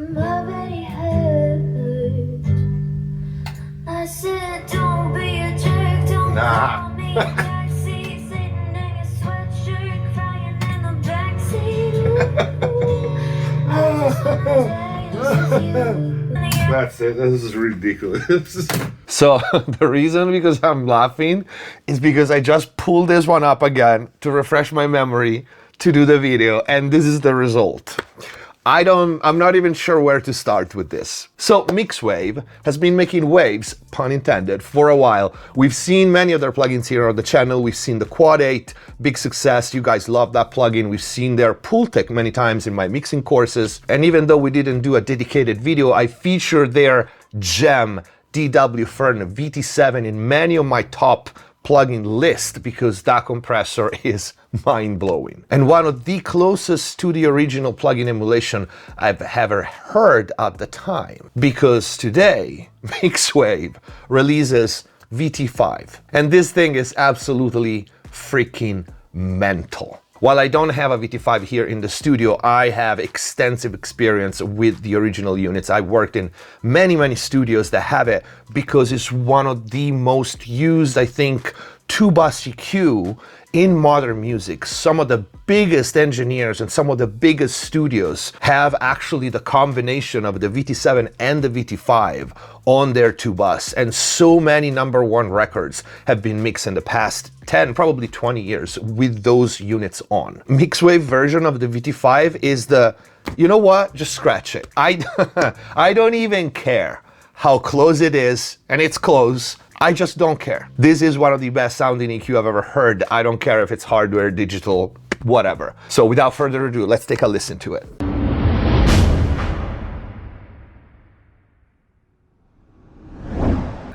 I'm already hurt. I said, don't be a jerk, don't call me backseat, sitting in your sweatshirt, crying in the backseat. That's it. This is ridiculous. So the reason because I'm laughing is because I just pulled this one up again to refresh my memory to do the video, and this is the result. I'm not even sure where to start with this. So Mixwave has been making waves, pun intended, for a while. We've seen many of their plugins here on the channel. We've seen the Quad 8, big success. You guys love that plugin. We've seen their Pultec many times in my mixing courses. And even though we didn't do a dedicated video, I featured their gem DW FEARN VT-5 in many of my top plugin list because that compressor is mind-blowing. And one of the closest to the original plugin emulation I've ever heard at the time. Because today, Mixwave releases VT-5. And this thing is absolutely freaking mental. While I don't have a VT-5 here in the studio, I have extensive experience with the original units. I worked in many studios that have it because it's one of the most used, I think, two-bus EQ in modern music. Some of the biggest engineers and some of the biggest studios have actually the combination of the VT-5 and the VT-5 on their two-bus, and so many #1 records have been mixed in the past 10, probably 20 years with those units on. Mixwave version of the VT-5 is the, you know what, just scratch it. I don't even care how close it is, and it's close. I just don't care. This is one of the best sounding EQ I've ever heard. I don't care if it's hardware, digital, whatever. So without further ado, let's take a listen to it.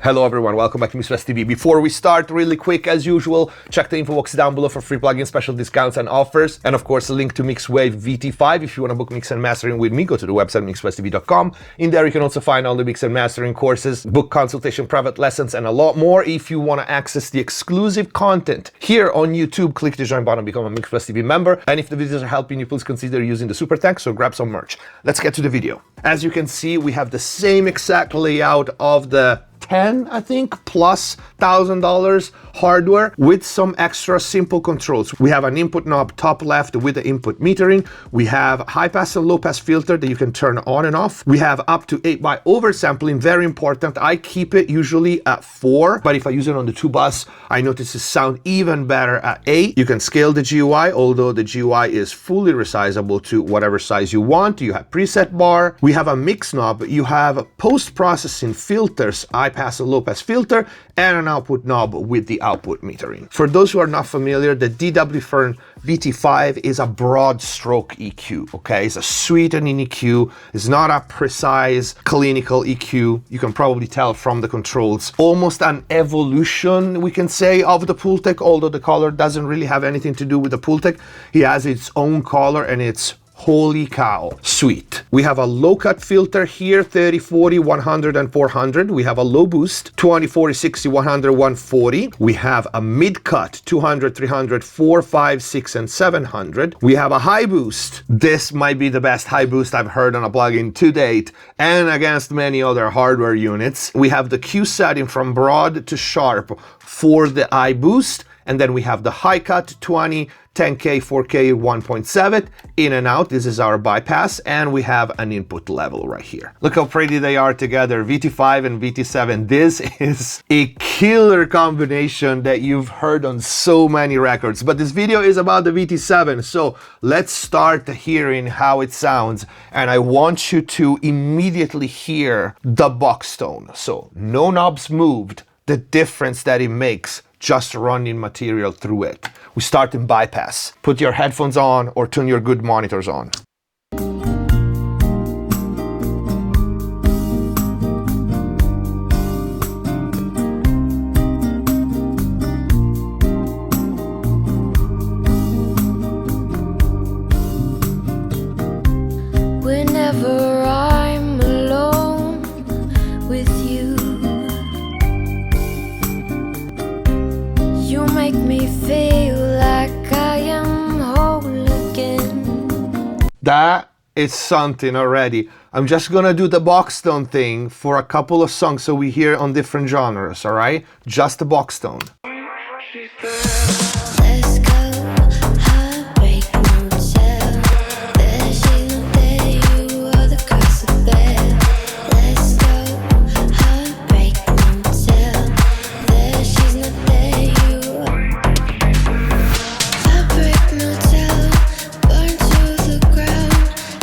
Hello everyone, welcome back to Mixwave TV. Before we start, really quick, as usual, check the info box down below for free plugin special discounts and offers. And of course, a link to Mixwave VT-5. If you want to book mix and mastering with me, go to the website mixwavtv.com. In there, you can also find all the mix and mastering courses, book consultation, private lessons, and a lot more. If you want to access the exclusive content here on YouTube, click the join button, become a Mixwave TV member. And if the videos are helping you, please consider using the super thanks or grab some merch. Let's get to the video. As you can see, we have the same exact layout of the 10, I think, plus $1,000 hardware with some extra simple controls. We have an input knob top left with the input metering. We have high pass and low pass filter that you can turn on and off. We have up to 8x oversampling, very important. I keep it usually at 4, but if I use it on the 2-bus, I notice it sound even better at 8. You can scale the GUI, although the GUI is fully resizable to whatever size you want. You have preset bar. We have a mix knob. You have post-processing filters, high pass and low pass filter, and an output knob with the output metering. For those who are not familiar, the DW FEARN VT-5 is a broad stroke EQ, okay? It's a sweetening EQ. It's not a precise clinical EQ. You can probably tell from the controls. Almost an evolution, we can say, of the Pultec, although the color doesn't really have anything to do with the Pultec. It has its own color and it's holy cow, sweet. We have a low cut filter here, 30, 40, 100, and 400. We have a low boost, 20, 40, 60, 100, 140. We have a mid cut, 200, 300, 4, 5, 6, and 700. We have a high boost. This might be the best high boost I've heard on a plugin to date and against many other hardware units. We have the Q setting from broad to sharp for the high boost. And then we have the high cut, 20, 10K, 4K, 1.7, in and out. This is our bypass, and we have an input level right here. Look how pretty they are together, VT-5 and VT-7. This is a killer combination that you've heard on so many records, but this video is about the VT-7, so let's start hearing how it sounds, and I want you to immediately hear the box tone. So no knobs moved, the difference that it makes just running material through it. We start in bypass. Put your headphones on or turn your good monitors on. Whenever I'm alone with you, you make me feel like I am whole again. That is something already. I'm just gonna do the box tone thing for a couple of songs so we hear on different genres, all right? Just the box tone. Let's go, heartbreak motel. There she's not there, you are the curse of bed. Let's go, heartbreak motel. There she's not there, you are. Heartbreak motel, burn to the ground.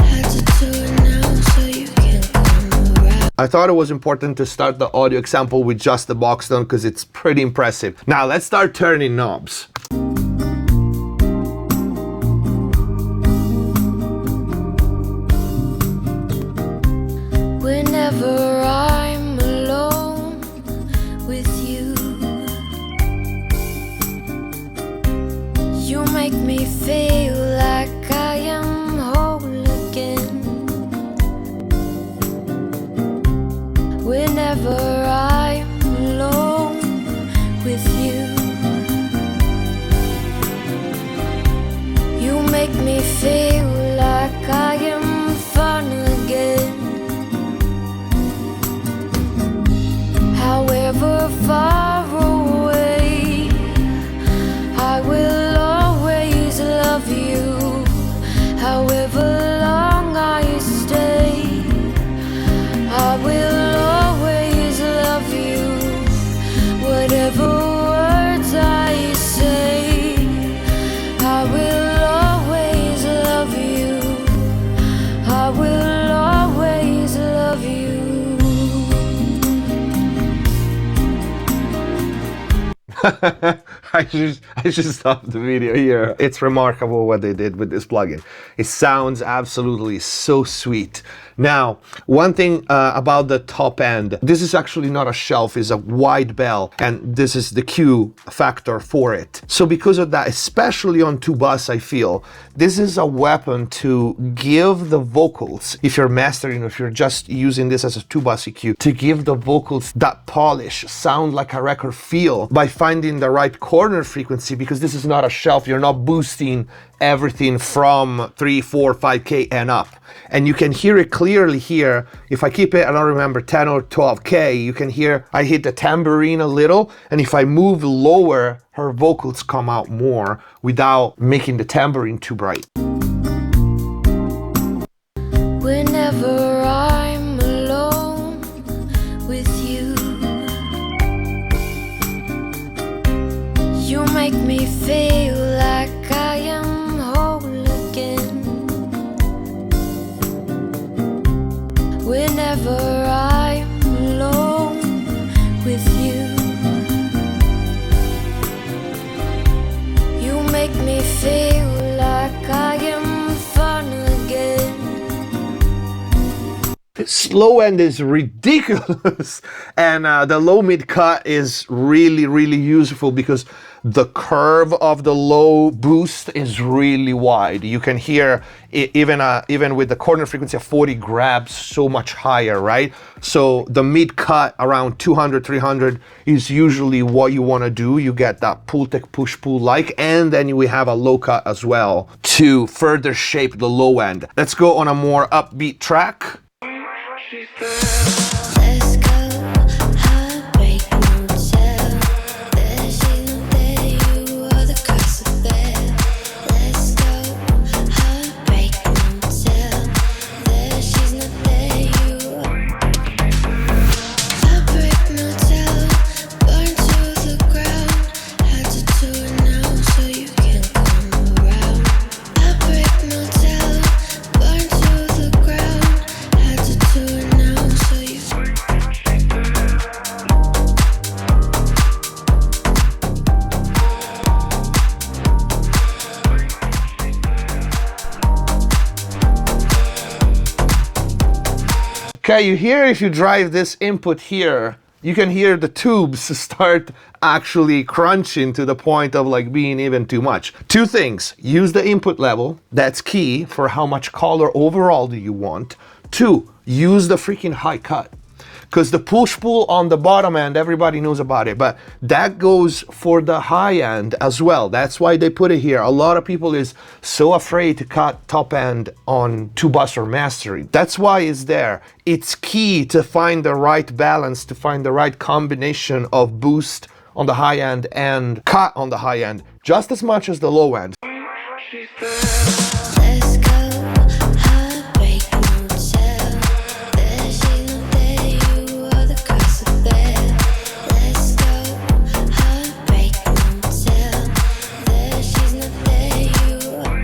Had to do it now so you can come around. I thought it was important to start the audio example with just the box tone because it's pretty impressive. Now let's start turning knobs. Whenever I'm alone with you, you make me feel like I am whole again. Whenever I'm alone with you, you make me feel like I am fun again. However far away, I will always love you. However long I stay, I will always love you. Whatever words I say, I will always love you. I will always love you. I should stop the video here. It's remarkable what they did with this plugin. It sounds absolutely so sweet. Now, one thing about the top end, this is actually not a shelf, it's a wide bell, and this is the Q factor for it. So because of that, especially on two bus, I feel, this is a weapon to give the vocals, if you're mastering, if you're just using this as a two bus EQ, to give the vocals that polish, sound like a record feel by finding the right corner frequency, because this is not a shelf, you're not boosting everything from 3, 4, 5K and up. And you can hear it clearly here. If I keep it, I don't remember, 10 or 12K, you can hear I hit the tambourine a little, and if I move lower, her vocals come out more without making the tambourine too bright. Whenever I'm alone with you, you make me feel like I am whole again. Whenever I'm alone with you, you make me feel like I am fun again. This low end is ridiculous, and the low mid cut is really useful because the curve of the low boost is really wide. You can hear it, even with the corner frequency of 40 grabs so much higher, right? So the mid cut around 200, 300 is usually what you want to do. You get that pull tech push pull like, and then we have a low cut as well to further shape the low end. Let's go on a more upbeat track. Let's go, heartbreak motel. There she's not there, you are the curse of bed. Let's go, heartbreak motel. There she's not there, you are. Heartbreak motel, burn to the ground. Had to do it now so you can come around. Heartbreak motel, burn to the ground. Had to do it now so you. Okay, you hear if you drive this input here, you can hear the tubes start actually crunching to the point of like being even too much. Two things: use the input level, that's key for how much color overall do you want. Two, use the freaking high cut. because the push-pull on the bottom end, everybody knows about it, but that goes for the high end as well. That's why they put it here. A lot of people is so afraid to cut top end on 2-bus or mastering. That's why it's there. It's key to find the right balance, to find the right combination of boost on the high end and cut on the high end, just as much as the low end. Let's go, heartbreak motel. There's no day you are the cross of bed. Let's go, heartbreak motel. There's no day you are.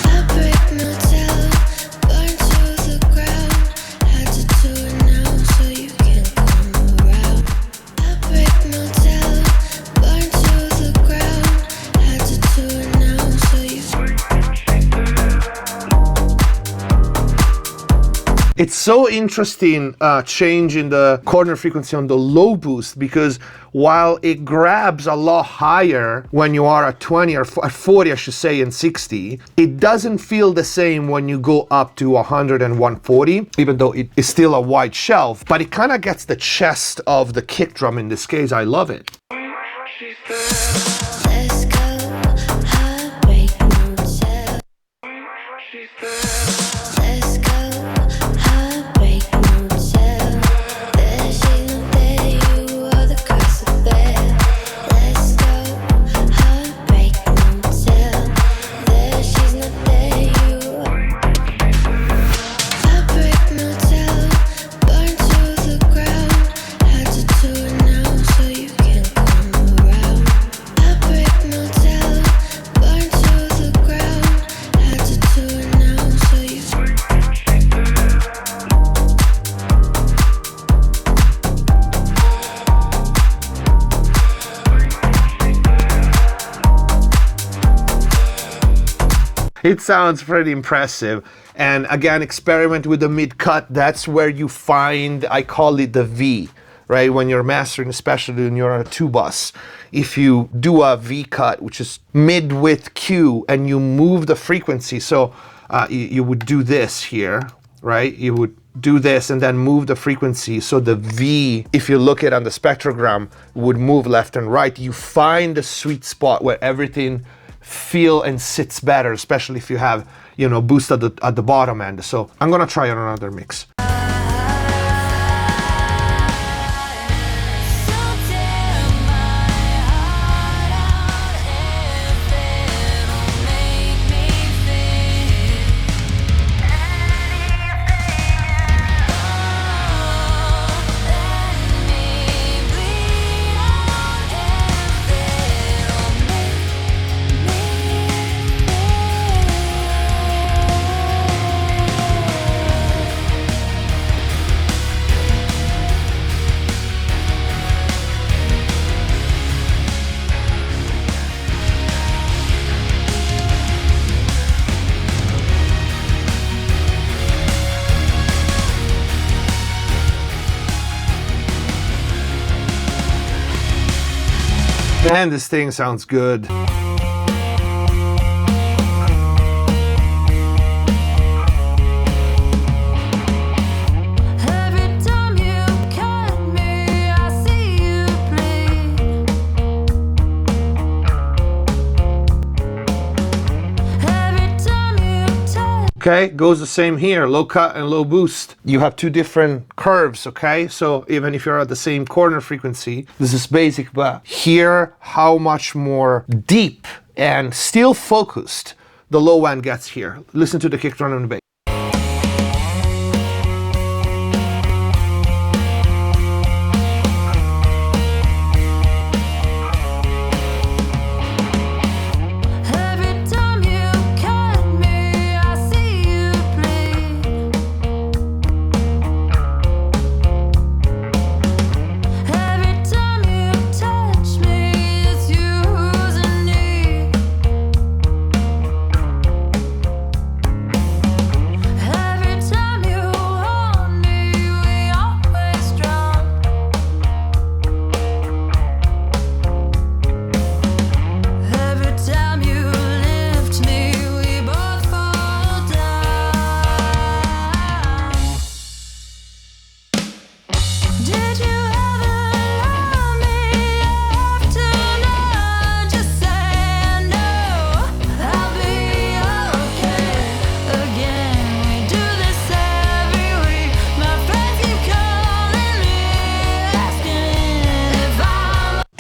Heartbreak motel, burn to the ground. Had to do it now so you can come around. Heartbreak motel, burn to the ground. Had to do it now so you. It's so interesting change in the corner frequency on the low boost, because while it grabs a lot higher when you are at 20 or at 40, I should say, and 60, it doesn't feel the same when you go up to 100 and 140, even though it is still a wide shelf, but it kind of gets the chest of the kick drum in this case. I love it. Let's go, heartbreak motel. Let's go, heartbreak motel. There's no day you are the cross of bed. Let's go, heartbreak motel. There's no day you are. Heartbreak motel, burn to the ground. Had to do it now so you can come around. Heartbreak motel, burn to the ground. Had to do it now so you. It sounds pretty impressive. And again, experiment with the mid cut. That's where you find, I call it the V, right? When you're mastering, especially when you're on a 2-bus. If you do a V cut, which is mid with Q, and you move the frequency, so you would do this here, right? You would do this and then move the frequency, so the V, if you look at it on the spectrogram, would move left and right. You find the sweet spot where everything feel and sits better, especially if you have, you know, boost at the bottom end. So I'm gonna try on another mix. Man, this thing sounds good. Every time you cut me, I see you bleed. Every time you touch. Okay, goes the same here, low cut and low boost. You have two different curves, okay? So even if you're at the same corner frequency, this is basic, but hear how much more deep and still focused the low end gets here. Listen to the kick drum and the bass. Every time you cut me, I see you bleed. Every time you touch me, it's you who's in need.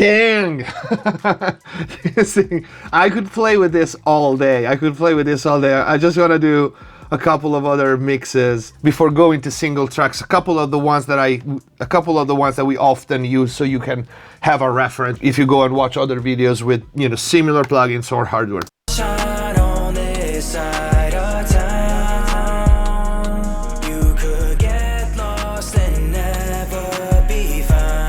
Dang! This thing, I could play with this all day. I just want to do a couple of other mixes before going to single tracks. A couple of the ones that we often use, so you can have a reference if you go and watch other videos with, you know, similar plugins or hardware. Shine on this side of town. You could get lost and never be found.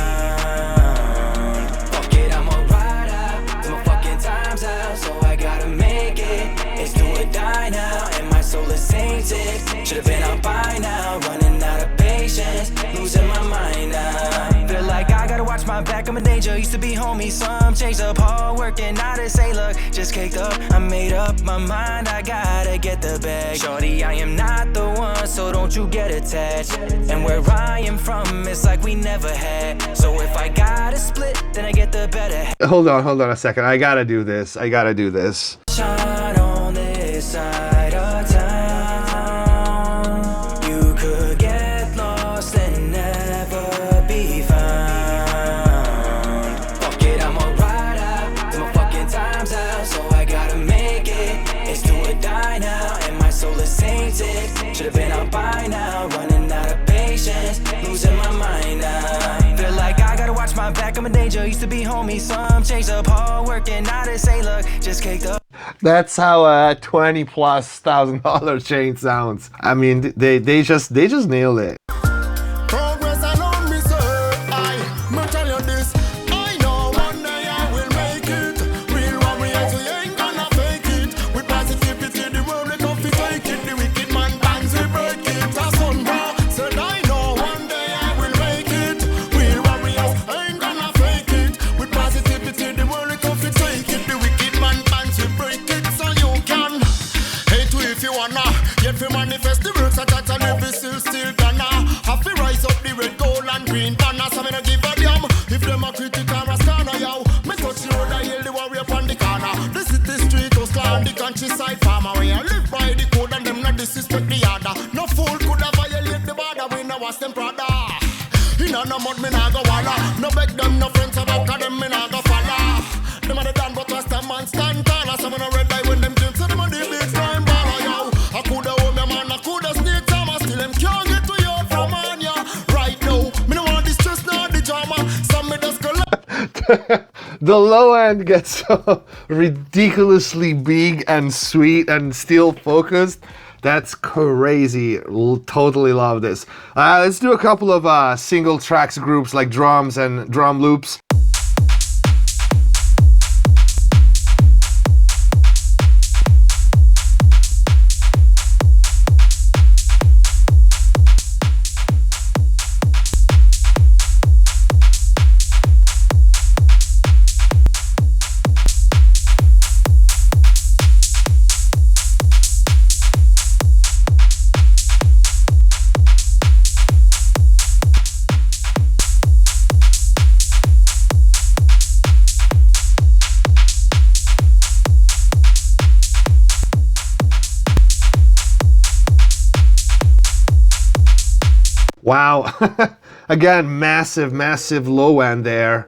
Fuck it, I'ma ride out till my fucking time's out. So I gotta make it. It's do or die now, and my soul is tainted. Should've been out by now, running out of patience, losing my mind now. Feel like I gotta watch my back, I'm a danger. Used to be homie, some changed up, hard working, now they say look, just caked up. I made up my mind, I gotta get the bag. Shorty, I am not the one, so don't you get attached. And where I am from, it's like we never had. So if I gotta split, then I get the better. Hold on a second. I gotta do this. Shine on this side of town. You could get lost and never be found. Fuck it, I'ma ride out till my fucking time's out. So I gotta make it. It's do or die now, and my soul is tainted. Should've been out by now, running out of patience, losing my mind now. Feel like I gotta watch my back, I'm a danger. Used to be homie, some changed up, hard working, now they say look, just caked up. That's how a $20,000+ chain sounds. I mean, they just nailed it. Progress alone me sir, me tell you this. I know one day I will make it. Real warriors, we ain't gonna fake it. With positivity, the world will come to take it. The wicked man bangs, we break it. A son bro said I know one day I will make it. Real warriors ain't gonna fake it. With positivity, the world will come to take it. The wicked man bangs, we break it. So you can hate we if you wanna. Yet we manifest the works that I live is still gonna have to rise up the red, gold and green banner. So me no give a damn if them a critic or a scanner, yo. Me touch the road, I hail the warrior upon the corner. The city street, house clan, the countryside farmer. We a live by the code and them not disrespect the order. No fool could have violate the border, we no wash them brother. In a no mud, me nah go walla. No beg them, no friends about them, me nah go follow. Them a the done, but rest them man stand taller. Some a no red eye when them dreams, so them a the big time baller, yo. I coulda hold me man, I coulda sneak time, I still them can't get to you from on ya. Right now, me no want the stress, nor the drama. Some me just collect. The low end gets so ridiculously big and sweet and still focused. That's crazy. Totally love this. Let's do a couple of single tracks groups like drums and drum loops. Wow. Again, massive low end there.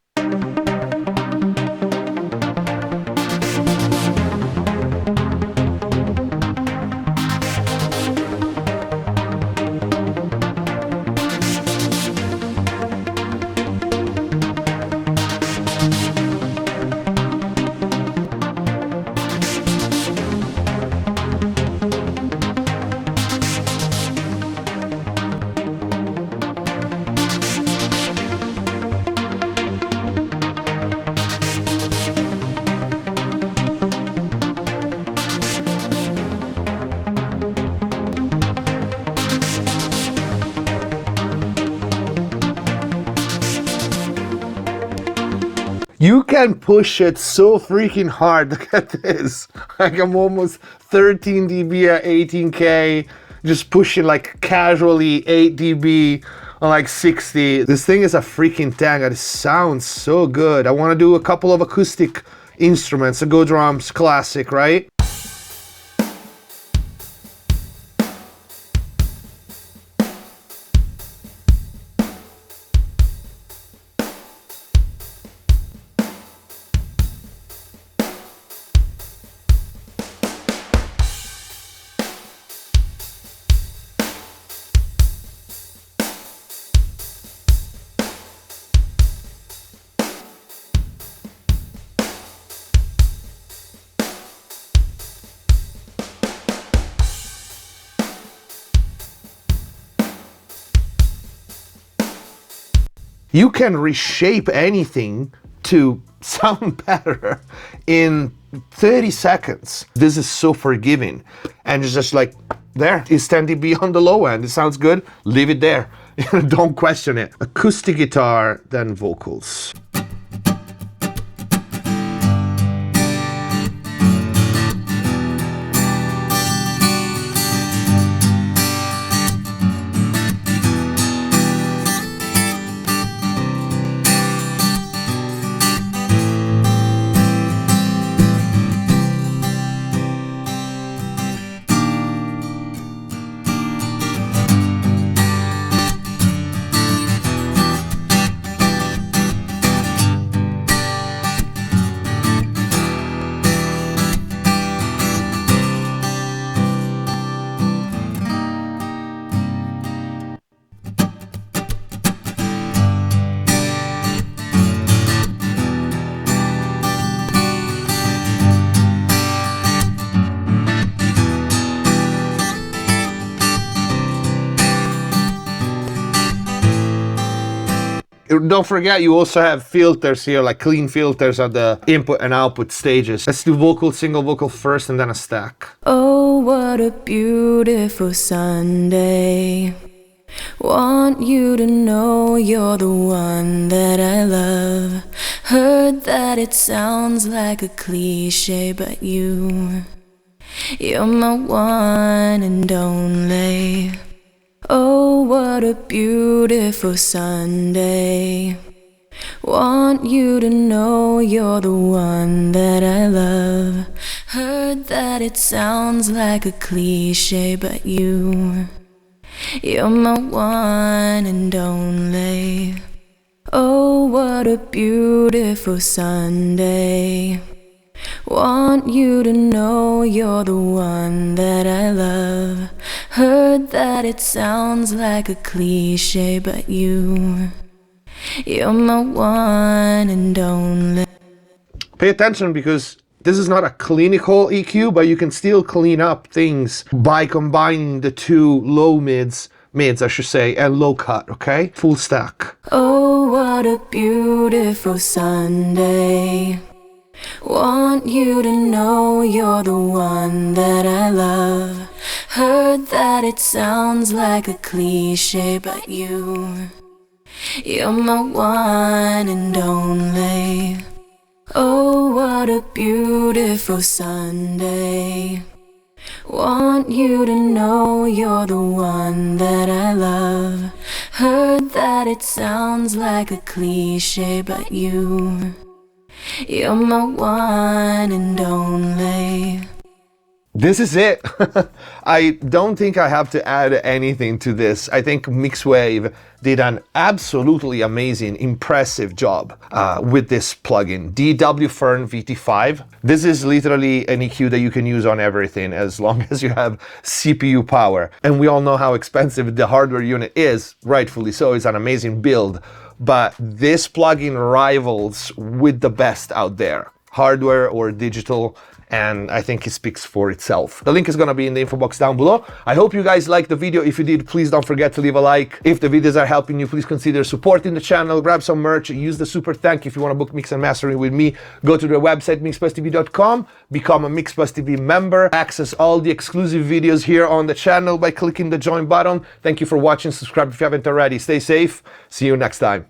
You can push it so freaking hard. Look at this. Like I'm almost 13 dB at 18K, just pushing like casually 8 dB on like 60. This thing is a freaking tank. It sounds so good. I want to do a couple of acoustic instruments. A Go Drums classic, right? You can reshape anything to sound better in 30 seconds. This is so forgiving. And it's just like, there, it's 10 dB on the low end. It sounds good, leave it there. Don't question it. Acoustic guitar, then vocals. Don't forget, you also have filters here, like clean filters at the input and output stages. Let's do vocal, single vocal first and then a stack. Oh, what a beautiful Sunday. Want you to know you're the one that I love. Heard that it sounds like a cliche, but you're my one and only. Oh, what a beautiful Sunday. Want you to know you're the one that I love. Heard that it sounds like a cliche, but you're my one and only. Oh, what a beautiful Sunday. Want you to know you're the one that I love. Heard that it sounds like a cliche, but you're my one and only. Pay attention, because this is not a clinical EQ, but you can still clean up things by combining the two low mids I should say, and low cut, okay? Full stack. Oh, what a beautiful Sunday. Want you to know you're the one that I love. Heard that it sounds like a cliche, but you're my one and only. Oh, what a beautiful Sunday. Want you to know you're the one that I love. Heard that it sounds like a cliche, but you're my one and only. This is it. I don't think I have to add anything to this. I think Mixwave did an absolutely amazing, impressive job with this plugin. DW FEARN VT-5. This is literally an EQ that you can use on everything as long as you have CPU power. And we all know how expensive the hardware unit is, rightfully so. It's an amazing build. But this plugin rivals with the best out there, hardware or digital, and I think it speaks for itself. The link is gonna be in the info box down below. I hope you guys liked the video. If you did, please don't forget to leave a like. If the videos are helping you, please consider supporting the channel, grab some merch, use the super thank. If you wanna book mix and mastering with me, go to the website mixplusTV.com, become a Mixplus TV member, access all the exclusive videos here on the channel by clicking the join button. Thank you for watching, subscribe if you haven't already. Stay safe, see you next time.